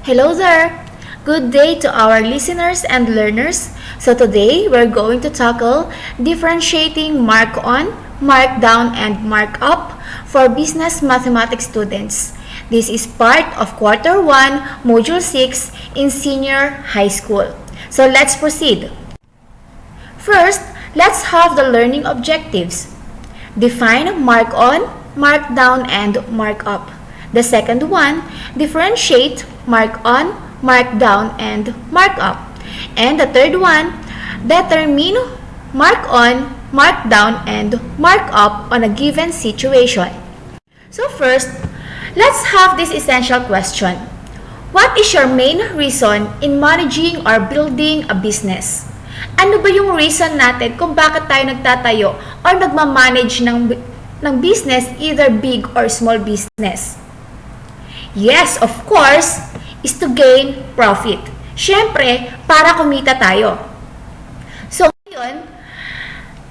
Hello there! Good day to our listeners and learners. So today, we're going to tackle differentiating mark-on, markdown, and markup for business mathematics students. This is part of Quarter 1, Module 6 in Senior High School. So let's proceed. First, let's have the learning objectives. Define mark-on, markdown, and markup. The second one, differentiate mark-on, markdown, and markup. And the third one, determine mark-on, markdown, and markup on a given situation. So first, let's have this essential question. What is your main reason in managing or building a business? Ano ba yung reason natin kung bakit tayo nagtatayo or nagmamanage ng business, either big or small business? Yes, of course, is to gain profit. Siyempre, para kumita tayo. So, ngayon,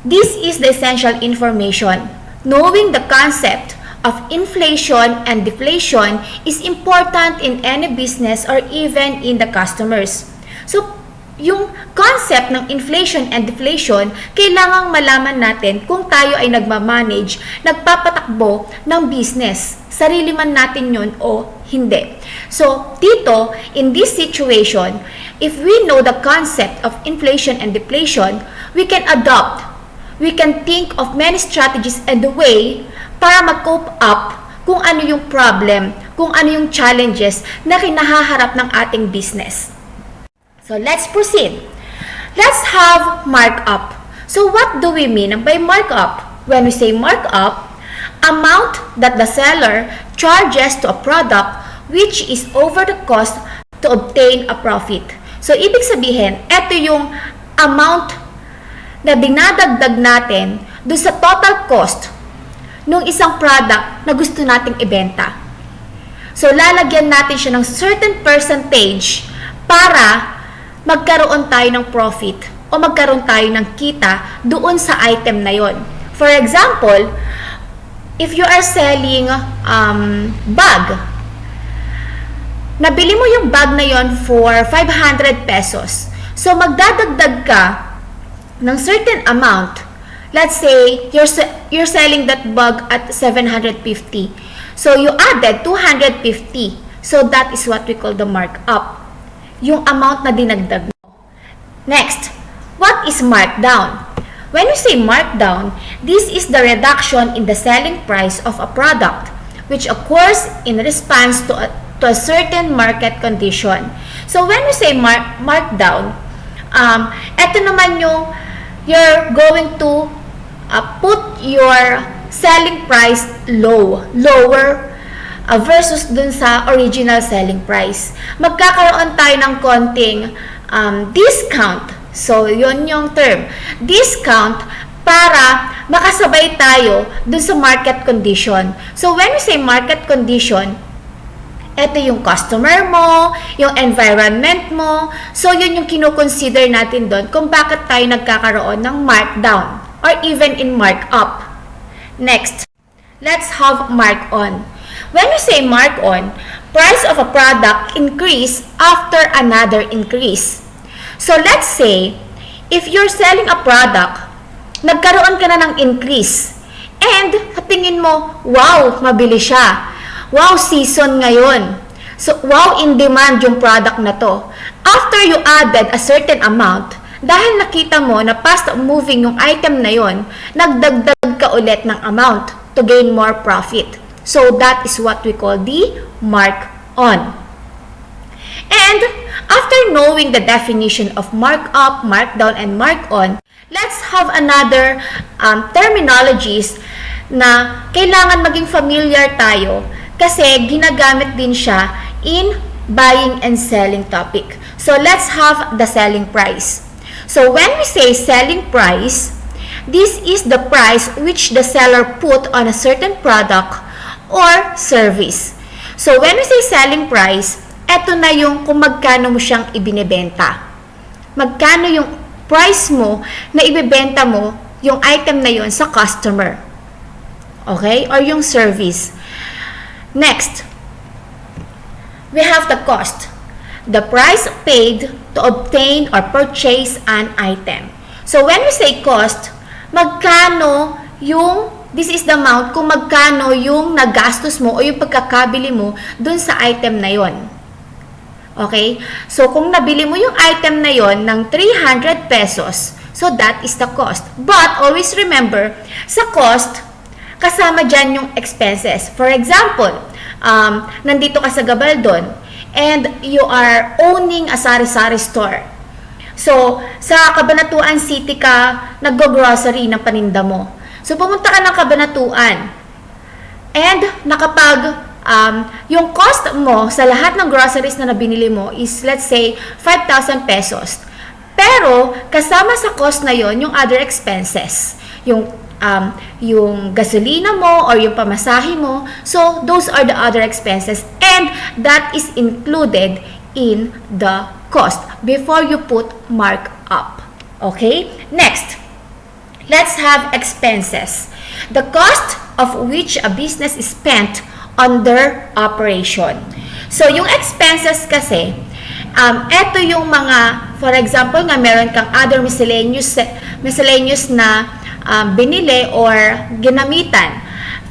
this is the essential information. Knowing the concept of inflation and deflation is important in any business or even in the customers. So, yung concept ng inflation and deflation, kailangang malaman natin kung tayo ay nagmamanage, nagpapatakbo ng business. Sarili man natin yun o hindi. So, dito, in this situation, if we know the concept of inflation and deflation, we can adopt, we can think of many strategies and the way para mag-cope up kung ano yung problem, kung ano yung challenges na kinahaharap ng ating business. So, let's proceed. Let's have markup. So, what do we mean by markup? When we say markup, amount that the seller charges to a product which is over the cost to obtain a profit. So, ibig sabihin, ito yung amount na dinadagdag natin doon sa total cost ng isang product na gusto nating ibenta. So, lalagyan natin siya ng certain percentage para magkaroon tayo ng profit o magkaroon tayo ng kita doon sa item na yon. For example, if you are selling bag, nabili mo yung bag na yon for 500 pesos. So, magdadagdag ka ng certain amount. Let's say, you're selling that bag at 750. So, you added 250. So, that is what we call the markup. Yung amount na dinagdag mo. Next, what is markdown? When we say markdown, this is the reduction in the selling price of a product which occurs in response to a certain market condition. So when we say markdown, ito naman yung you're going to put your selling price lower versus dun sa original selling price. Magkakaroon tayo ng konting discount. So, yun yung term. Discount para makasabay tayo dun sa market condition. So, when we say market condition, ito yung customer mo, yung environment mo. So, yun yung kinukonsider natin doon kung bakit tayo nagkakaroon ng markdown or even in markup. Next, let's have mark-on. When we say mark-on, price of a product increase after another increase. So, let's say, if you're selling a product, nagkaroon ka na ng increase. And, tingin mo, wow, mabili siya. Wow, season ngayon. So, wow, in demand yung product na to. After you added a certain amount, dahil nakita mo na fast moving yung item na yon, nagdagdag ka ulit ng amount to gain more profit. So, that is what we call the mark-on. And, after knowing the definition of markup, markdown, and mark-on, let's have another terminologies na kailangan maging familiar tayo kasi ginagamit din siya in buying and selling topic. So, let's have the selling price. So, when we say selling price, this is the price which the seller put on a certain product or service. So, when we say selling price, eto na yung kung magkano mo siyang ibinebenta. Magkano yung price mo na ibebenta mo yung item na yon sa customer. Okay? Or yung service. Next, we have the cost. the price paid to obtain or purchase an item. So when we say cost, magkano this is the amount kung magkano yung nagastos mo o yung pagkakabili mo dun sa item na yon. Okay? So kung nabili mo yung item na yon ng 300 pesos, so that is the cost. But always remember, sa cost, kasama dyan yung expenses. For example, nandito ka sa Gabaldon and you are owning a sari-sari store. So, sa Cabanatuan City ka, nag-grocery ng paninda mo. So, pumunta ka ng Cabanatuan and yung cost mo sa lahat ng groceries na nabinili mo is, let's say, 5,000 pesos. Pero, kasama sa cost na yon yung other expenses. Yung gasolina mo or yung pamasahe mo. So, those are the other expenses and that is included in the cost before you put markup. Okay? Next, let's have expenses. The cost of which a business is spent on their operation. So, yung expenses kasi, eto yung mga, for example nga, meron kang other miscellaneous na binili or ginamitan.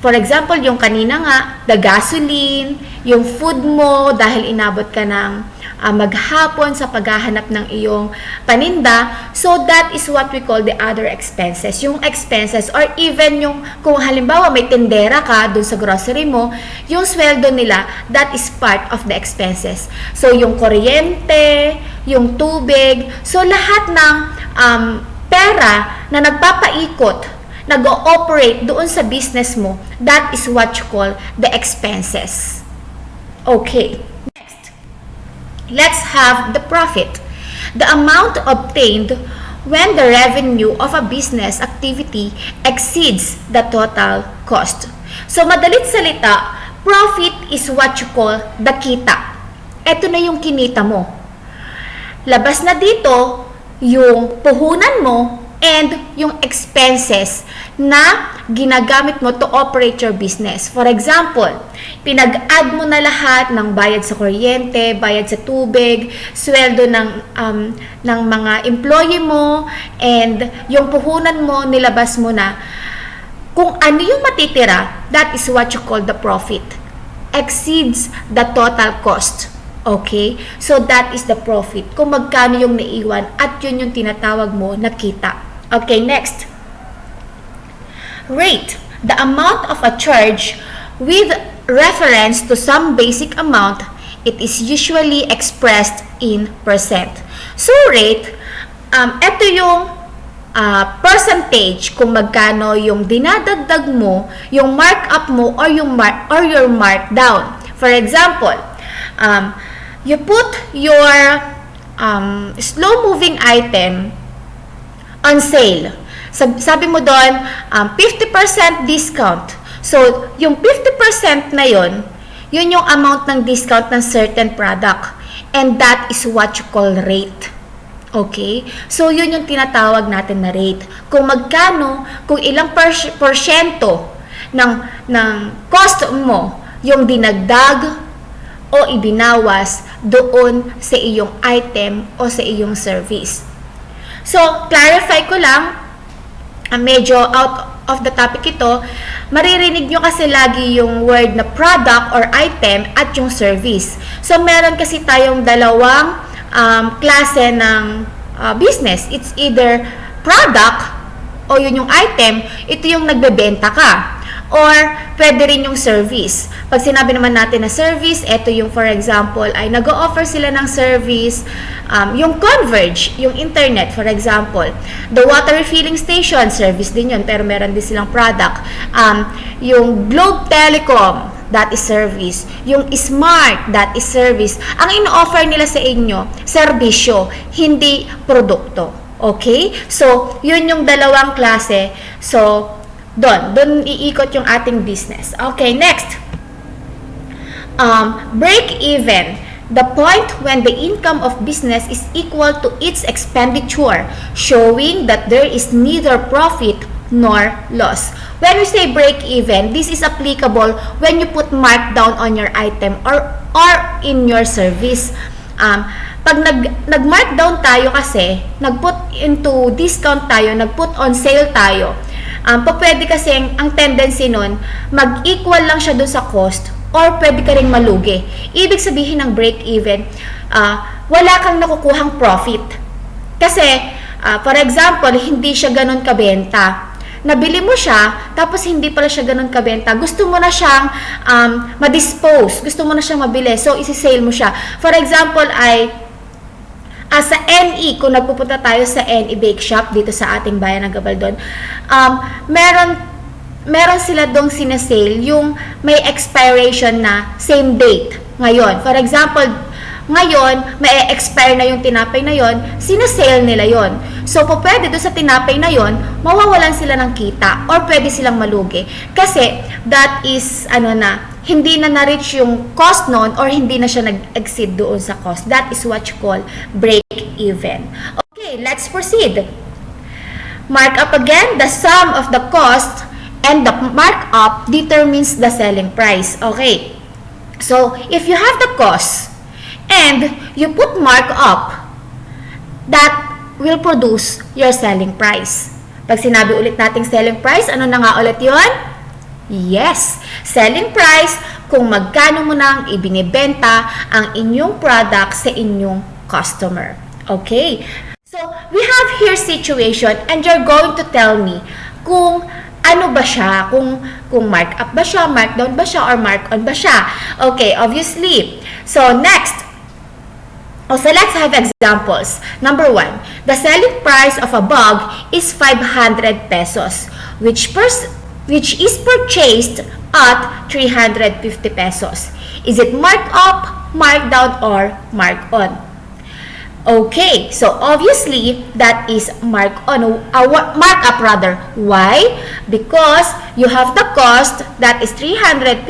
For example, yung kanina nga, the gasoline, yung food mo dahil inabot ka ng maghapon sa paghahanap ng iyong paninda. So, that is what we call the other expenses. Yung expenses or even yung, kung halimbawa may tindera ka dun sa grocery mo, yung sweldo nila, that is part of the expenses. So, yung kuryente, yung tubig, so lahat ng pera na nagpapaikot, nag-ooperate doon sa business mo, that is what you call the expenses. Okay. Next, let's have the profit. The amount obtained when the revenue of a business activity exceeds the total cost. So, madalit salita, profit is what you call the kita. Ito na yung kinita mo. Labas na dito yung puhunan mo and yung expenses na ginagamit mo to operate your business. For example, pinag-add mo na lahat ng bayad sa kuryente, bayad sa tubig, sweldo ng mga employee mo, and yung puhunan mo, nilabas mo na. Kung ano yung matitira, that is what you call the profit. Exceeds the total cost. Okay? So, that is the profit. Kung magkano yung naiwan at yun yung tinatawag mo na kita. Okay, next. Rate. The amount of a charge with reference to some basic amount, it is usually expressed in percent. So, rate, ito yung percentage kung magkano yung dinadagdag mo, yung markup mo, or your markdown. For example, you put your slow-moving item on sale. Sabi mo doon, 50% discount. So, yung 50% na yun yung amount ng discount ng certain product. And that is what you call rate. Okay? So, yun yung tinatawag natin na rate. Kung magkano, kung ilang porsyento ng cost mo yung dinagdag o ibinawas doon sa iyong item o sa iyong service. So, clarify ko lang, medyo out of the topic ito, maririnig nyo kasi lagi yung word na product or item at yung service. So, meron kasi tayong dalawang klase ng business. It's either product o yun yung item, ito yung nagbebenta ka. Or, pwede rin yung service. Pag sinabi naman natin na service, ito yung for example, ay nag-o-offer sila ng service, yung Converge, yung internet, for example. The water refilling station, service din yun, pero meron din silang product. Yung Globe Telecom, that is service. Yung Smart, that is service. Ang ino-offer nila sa inyo, serbisyo, hindi produkto. Okay? So, yun yung dalawang klase. So, doon iikot yung ating business. Okay, next. Break even. The point when the income of business is equal to its expenditure, showing that there is neither profit nor loss. When we say break even, this is applicable when you put markdown on your item or in your service. Pag nag-markdown tayo kasi, nag-put into discount tayo, nag-put on sale tayo, pwede kasi ang tendency nun, mag-equal lang siya dun sa cost or pwede ka rin malugi. Ibig sabihin ng break-even, wala kang nakukuhang profit. Kasi, for example, hindi siya ganun kabenta. Nabili mo siya, tapos hindi pala siya ganun kabenta. Gusto mo na siyang ma-dispose. Gusto mo na siyang mabili. So, isi-sale mo siya. For example, sa NE, kung nagpupunta tayo sa NE Bake Shop dito sa ating bayan ng Gabaldon, meron sila dong sinasale yung may expiration na same date ngayon. For example, ngayon, may expire na yung tinapay na yon, sinasale nila yon. So, pwede doon sa tinapay na yon, mawawalan sila ng kita or pwede silang malugi. Kasi, that is, hindi na na-reach yung cost noon or hindi na siya nag-exceed doon sa cost. That is what you call break-even. Okay, let's proceed. Mark up again, the sum of the cost and the markup determines the selling price. Okay, so, if you have the cost, and you put markup, that will produce your selling price. Pag sinabi ulit nating selling price, ano na nga ulit yun? Yes, selling price kung magkano mo nang ibinibenta ang inyong product sa inyong customer. Okay? So, we have here situation and you're going to tell me kung ano ba siya, kung markup ba siya, markdown ba siya, or mark-on ba siya. Okay, obviously. So, next, so let's have examples. Number 1, the selling price of a bag is 500 pesos, which is purchased at 350 pesos. Is it marked up, marked down, or marked on? Okay, so obviously that is marked on, markup rather. Why? Because you have the cost that is 350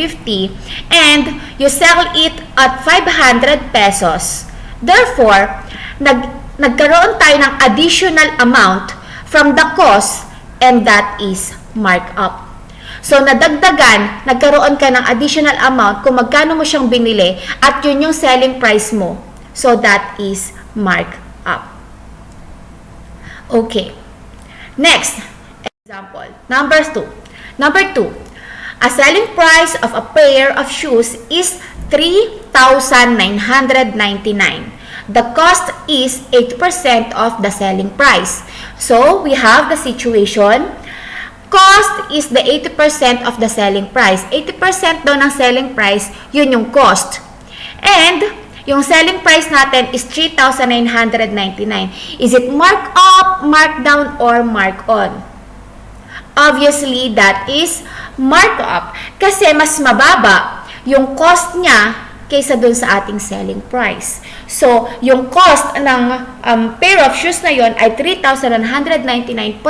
and you sell it at 500 pesos. Therefore, nagkaroon tayo ng additional amount from the cost and that is markup. So, nagkaroon ka ng additional amount kung magkano mo siyang binili at yun yung selling price mo. So, that is markup. Okay. Next, example. Number 2. A selling price of a pair of shoes is 3,999. The cost is 8% of the selling price. So, we have the situation. Cost is the 80% of the selling price. 80% daw ng selling price, yun yung cost. And, yung selling price natin is 3,999. Is it mark up, mark down, or mark on? Obviously, that is mark up. Kasi mas mababa yung cost niya kaysa dun sa ating selling price. So, yung cost ng pair of shoes na yon ay 3,199.20,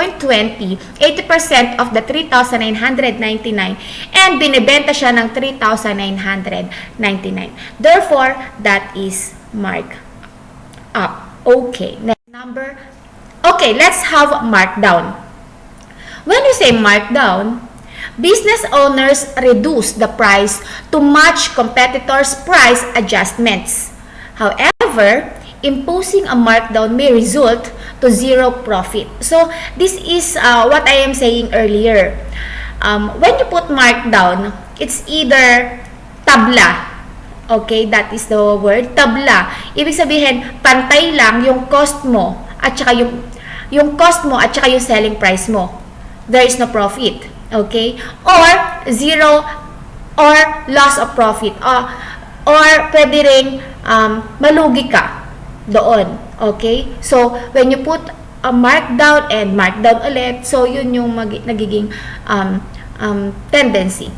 80% of the 3,999, and binibenta siya ng 3,999. Therefore, that is mark up. Okay, next number. Okay, let's have markdown. When you say markdown, business owners reduce the price to match competitors' price adjustments. However, imposing a markdown may result to zero profit. So, this is what I am saying earlier. When you put markdown, it's either tabla. Okay, that is the word, tabla. Ibig sabihin, pantay lang yung cost mo at saka yung cost mo at saka yung selling price mo. There is no profit. Okay? Or zero or loss of profit. Or pwede ring malugi ka doon. Okay? So, when you put a markdown and markdown ulit, so yun yung nagiging tendency.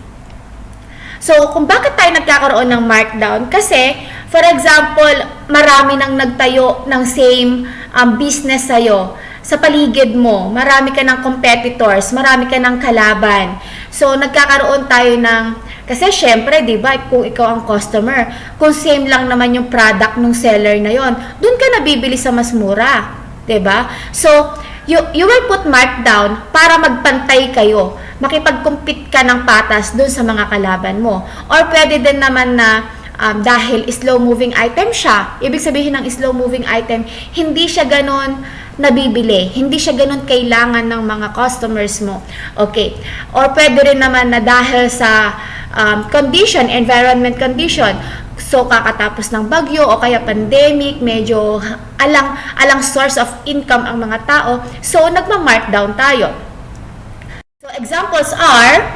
So, kung bakit tayo nagkakaroon ng markdown? Kasi, for example, marami nang nagtayo ng same business sa'yo. Sa paligid mo, marami ka ng competitors, marami ka ng kalaban. So, nagkakaroon tayo ng, kasi syempre, di ba, kung ikaw ang customer, kung same lang naman yung product ng seller na yon, dun ka nabibili sa mas mura. Di ba? So, you will put markdown para magpantay kayo. Makipag-compete ka ng patas dun sa mga kalaban mo. Or pwede din naman na dahil slow-moving item siya. Ibig sabihin ng slow-moving item, hindi siya ganon nabibili. Hindi siya ganon kailangan ng mga customers mo. Okay. Or pwede rin naman na dahil sa environment condition, so kakatapos ng bagyo o kaya pandemic, medyo alang source of income ang mga tao, so nagma-markdown tayo. So examples are,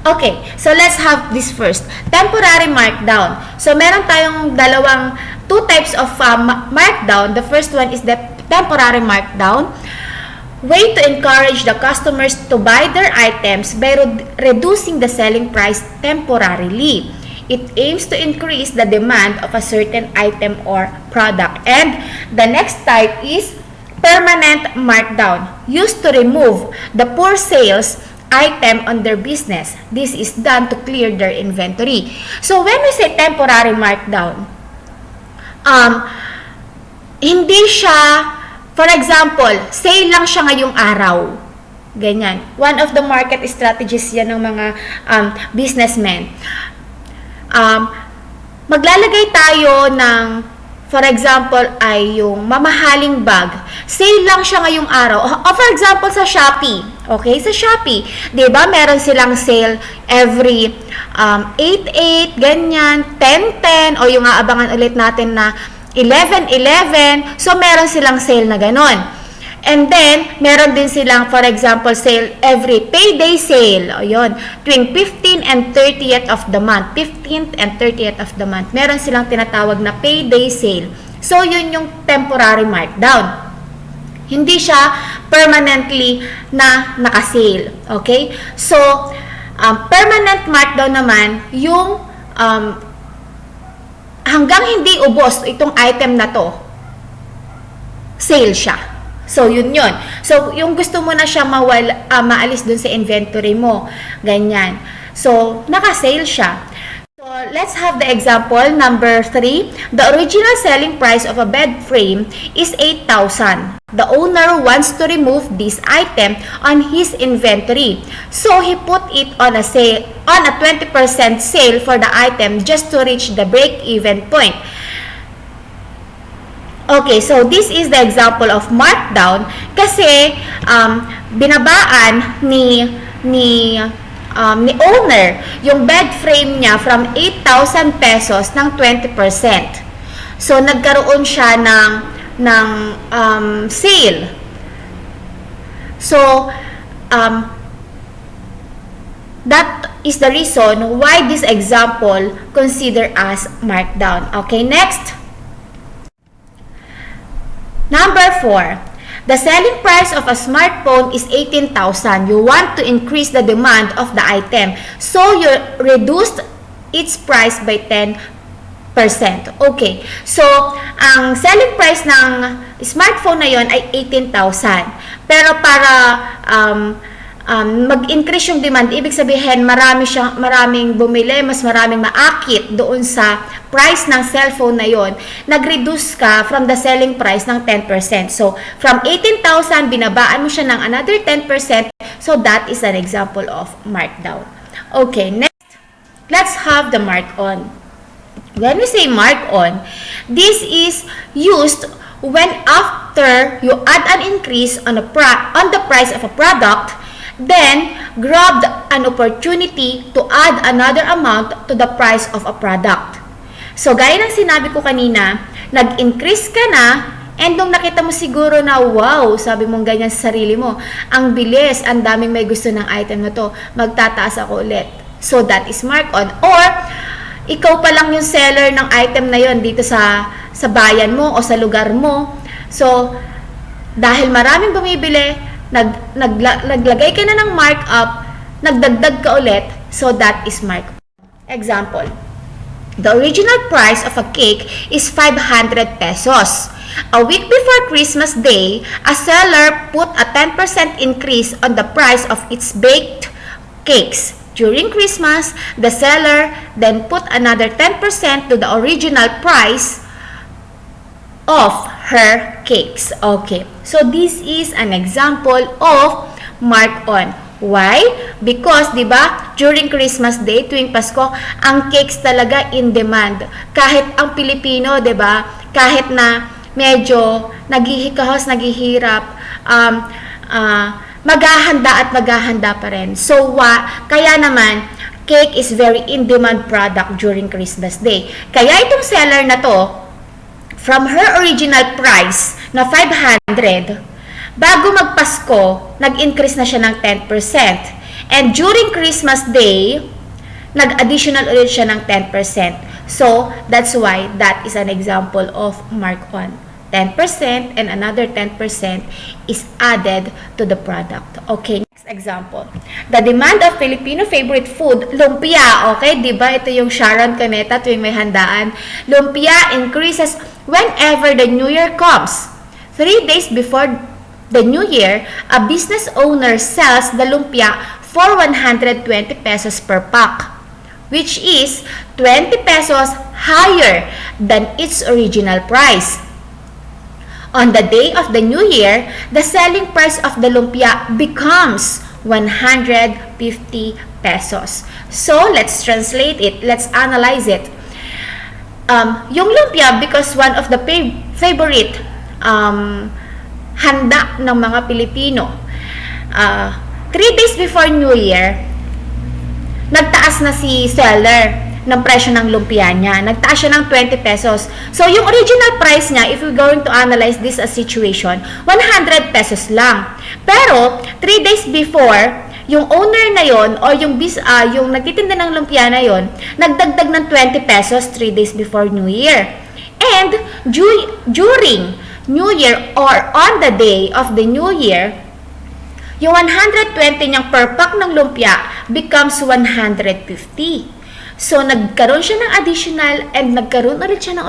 okay, so let's have this first. Temporary markdown. So meron tayong two types of markdown. The first one is the temporary markdown. Way to encourage the customers to buy their items by reducing the selling price temporarily. It aims to increase the demand of a certain item or product. And the next type is permanent markdown, used to remove the poor sales item on their business. This is done to clear their inventory. So when we say temporary markdown, hindi siya, for example, sale lang siya ngayong araw. Ganyan. One of the market strategies yan ng mga businessmen. Maglalagay tayo ng, for example, ay yung mamahaling bag. Sale lang siya ngayong araw. O for example, sa Shopee. Okay, sa Shopee. Diba, meron silang sale every 8-8, ganyan, 10-10, o yung aabangan ulit natin na 11-11. So, meron silang sale na ganon. And then, meron din silang, for example, sale every payday sale. O yun, tuwing 15th and 30th of the month. 15th and 30th of the month. Meron silang tinatawag na payday sale. So, yun yung temporary markdown. Hindi siya permanently na nakasale. Okay? So, permanent markdown naman, yung hanggang hindi ubos itong item na to, sale siya. So, yun. So, yung gusto mo na siya maalis dun sa inventory mo. Ganyan. So, naka-sale siya. So, let's have the example. Number 3. The original selling price of a bed frame is 8,000. The owner wants to remove this item on his inventory. So, he put it on a 20% sale for the item just to reach the break-even point. Okay, so this is the example of markdown kasi binabaan ni owner yung bed frame niya from 8,000 pesos ng 20%. So nagkaroon siya ng sale. So that is the reason why this example considered as markdown. Okay, next. Number 4, the selling price of a smartphone is 18,000. You want to increase the demand of the item. So, you reduced its price by 10%. Okay. So, ang selling price ng smartphone na yon ay 18,000. Pero para mag-increase yung demand, ibig sabihin maraming bumili, mas maraming maakit doon sa price ng cellphone na yon, nag-reduce ka from the selling price ng 10%. So, from 18,000, binabaan mo siya ng another 10%. So, that is an example of markdown. Okay, next, let's have the mark on. When we say mark on, this is used when after you add an increase on the price of a product, then grabbed an opportunity to add another amount to the price of a product. So, gaya ng sinabi ko kanina, nag-increase ka na, and nung nakita mo siguro na, wow, sabi mong ganyan sa sarili mo, ang bilis, ang daming may gusto ng item na to, magtataas ako ulit. So, that is mark on. Or, ikaw pa lang yung seller ng item na yon dito sa bayan mo o sa lugar mo. So, dahil maraming bumibili, naglagay ka na ng markup, nagdagdag ka ulit, so that is markup. Example, the original price of a cake is 500 pesos. A week before Christmas Day, a seller put a 10% increase on the price of its baked cakes. During Christmas, the seller then put another 10% to the original price of her cakes. Okay, so this is an example of mark on. Why? Because, di ba, during Christmas Day, tuwing Pasko, ang cakes talaga in demand. Kahit ang Pilipino, di ba, kahit na medyo naghihikahos, naghihirap, maghahanda at maghahanda pa rin. So, kaya naman, cake is very in-demand product during Christmas Day. Kaya itong seller na to, from her original price na 500, bago magpasko, nag-increase na siya ng 10%. And during Christmas Day, nag-additional ulit siya ng 10%. So, that's why that is an example of mark-on. 10% and another 10% is added to the product. Okay, next example. The demand of Filipino favorite food, lumpia. Okay, di ba? Ito yung Sharon Caneta tuwing may handaan. Lumpia increases whenever the New Year comes. 3 days before the New Year, a business owner sells the lumpia for 120 pesos per pack, which is 20 pesos higher than its original price. On the day of the New Year, the selling price of the lumpia becomes 150 pesos. So, let's translate it. Let's analyze it. Yung lumpia, because one of the favorite handa ng mga Pilipino, 3 days before New Year, nagtaas na si seller ng presyo ng lumpia niya. Nagtaas siya ng 20 pesos. So, yung original price niya, if we're going to analyze this as situation, 100 pesos lang. Pero, 3 days before, yung owner na yon o yung nagtitinda ng lumpia na yon, nagdagdag ng 20 pesos 3 days before New Year. And, during New Year or on the day of the New Year, yung 120 niyang per pack ng lumpia becomes 150. So, nagkaroon siya ng additional and nagkaroon ulit siya ng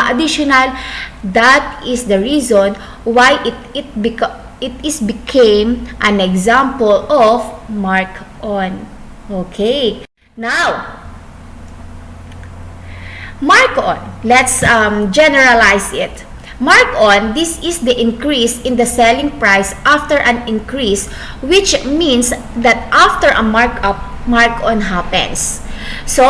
additional. That is the reason why it became an example of mark-on. Okay. Now, mark-on. Let's generalize it. Mark-on, this is the increase in the selling price after an increase, which means that after a markup, mark-on happens. So,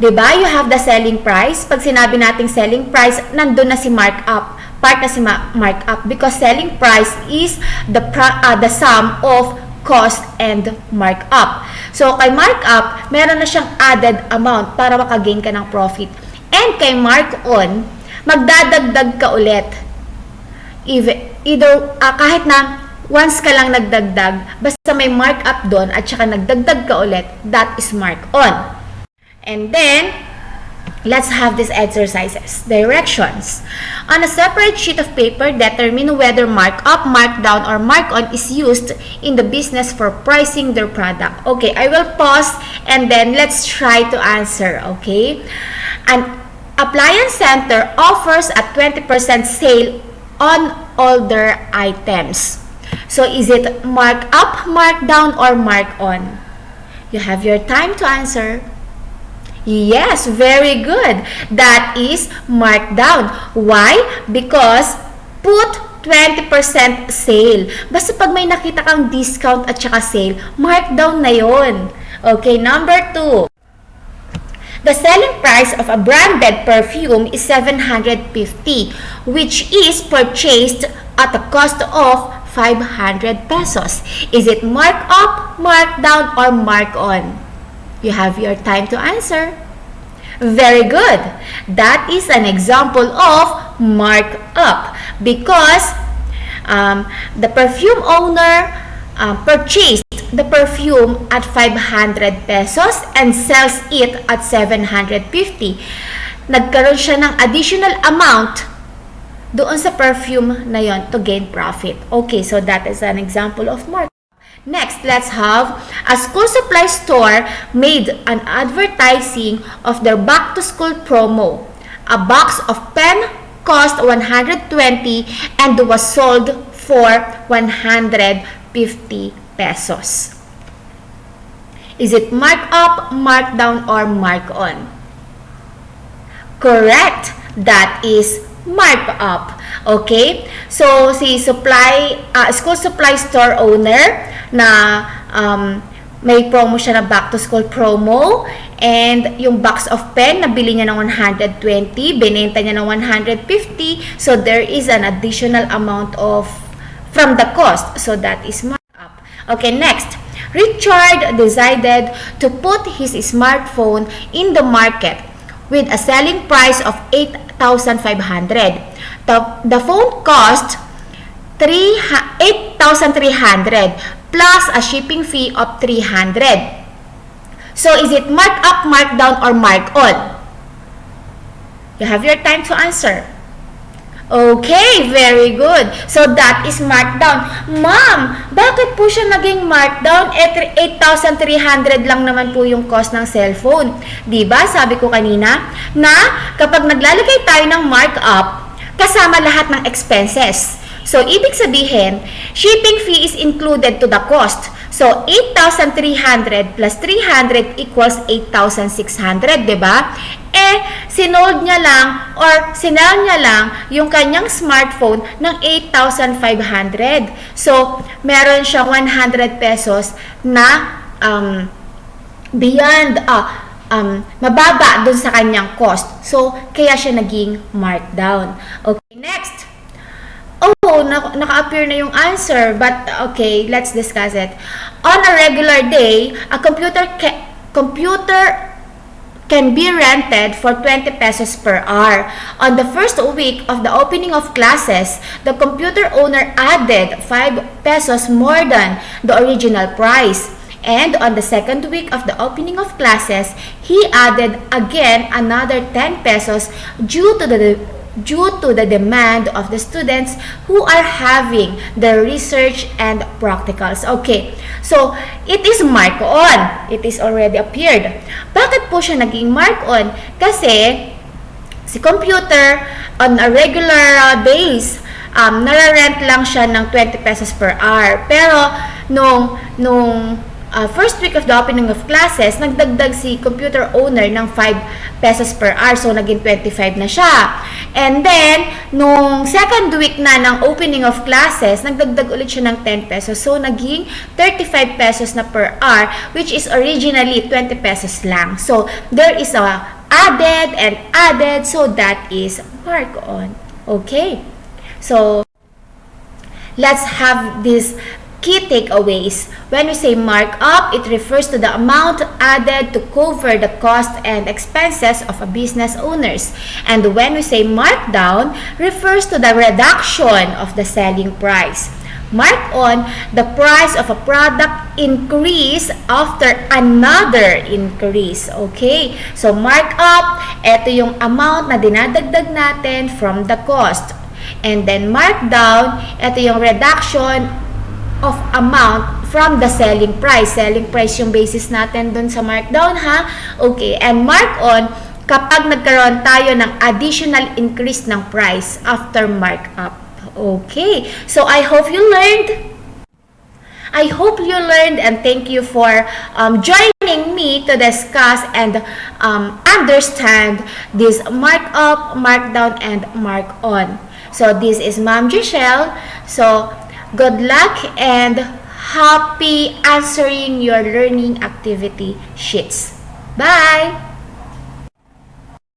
diba, you have the selling price. Pag sinabi nating selling price, nandun na si markup. Part na si markup because selling price is the sum of cost and markup. So, kay markup, meron na siyang added amount para makagain ka ng profit. And kay mark-on, magdadagdag ka ulit. Kahit na once ka lang nagdagdag, basta may markup doon at saka nagdagdag ka ulit, that is mark-on. And then, let's have these exercises. Directions. On a separate sheet of paper, determine whether markup, markdown, or mark-on is used in the business for pricing their product. Okay, I will pause and then let's try to answer, okay? An appliance center offers a 20% sale on all their items. So, is it mark up, mark down, or mark on? You have your time to answer. Yes, very good. That is mark down. Why? Because put 20% sale. Basta pag may nakita kang discount at saka sale, mark down na yon. Okay, number 2. The selling price of a branded perfume is 750, which is purchased at a cost of 500 pesos. Is it mark up, mark down, or mark on? You have your time to answer. Very good. That is an example of mark up because the perfume owner purchased the perfume at 500 pesos and sells it at 750. Nagkaroon siya ng additional amount doon sa perfume na yon to gain profit. Okay, so that is an example of markup. Next, let's have a school supply store made an advertising of their back-to-school promo. A box of pen cost 120 and was sold for 150 pesos. Is it mark up, mark down, or mark on? Correct. That is markup. Okay? So, si school supply store owner na may promo siya na back to school promo, and yung box of pen nabili niya ng 120, binenta niya ng 150, so there is an additional amount of from the cost, so that is markup. Okay, next, Richard decided to put his smartphone in the market with a selling price of 8,500. The phone cost 8,300 plus a shipping fee of 300. So, is it markup, markdown, or mark on? You have your time to answer. Okay, very good. So, that is markdown. Ma'am, bakit po siya naging markdown? 8,300 lang naman po yung cost ng cellphone. Diba? Sabi ko kanina na kapag naglalagay tayo ng markup, kasama lahat ng expenses. So, ibig sabihin, shipping fee is included to the cost. So, 8,300 plus 300 equals 8,600, diba? Sinold niya lang or sinell niya lang yung kanyang smartphone ng 8,500. So, meron siyang 100 pesos na mababa dun sa kanyang cost. So, kaya siya naging markdown. Okay, next. Oh, naka-appear na yung answer, but okay, let's discuss it. On a regular day, a computer can be rented for 20 pesos per hour. On the first week of the opening of classes, the computer owner added 5 pesos more than the original price. And on the second week of the opening of classes, he added again another 10 pesos due to the demand of the students who are having the research and practicals. Okay, so it is mark on. It is already appeared. Bakit po siya naging mark on? Kasi si computer on a regular base, nare-rent lang siya ng 20 pesos per hour. Pero nung first week of the opening of classes, nagdagdag si computer owner ng 5 pesos per hour. So, naging 25 na siya. And then, nung second week na ng opening of classes, nagdagdag ulit siya ng 10 pesos. So, naging 35 pesos na per hour, which is originally 20 pesos lang. So, there is a added and added. So, that is mark on. Okay. So, let's have this key takeaways. When we say markup, it refers to the amount added to cover the cost and expenses of a business owners. And when we say markdown, refers to the reduction of the selling price. Mark on, the price of a product increase after another increase. Okay? So, markup, ito yung amount na dinadagdag natin from the cost. And then, markdown, ito yung reduction of amount from the selling price. Selling price yung basis natin dun sa markdown, ha? Okay, and mark on kapag nagkaroon tayo ng additional increase ng price after markup. Okay, so I hope you learned. And thank you for joining me to discuss and understand this markup, markdown, and mark on. So this is Ma'am Giselle. So good luck and happy answering your learning activity sheets. Bye!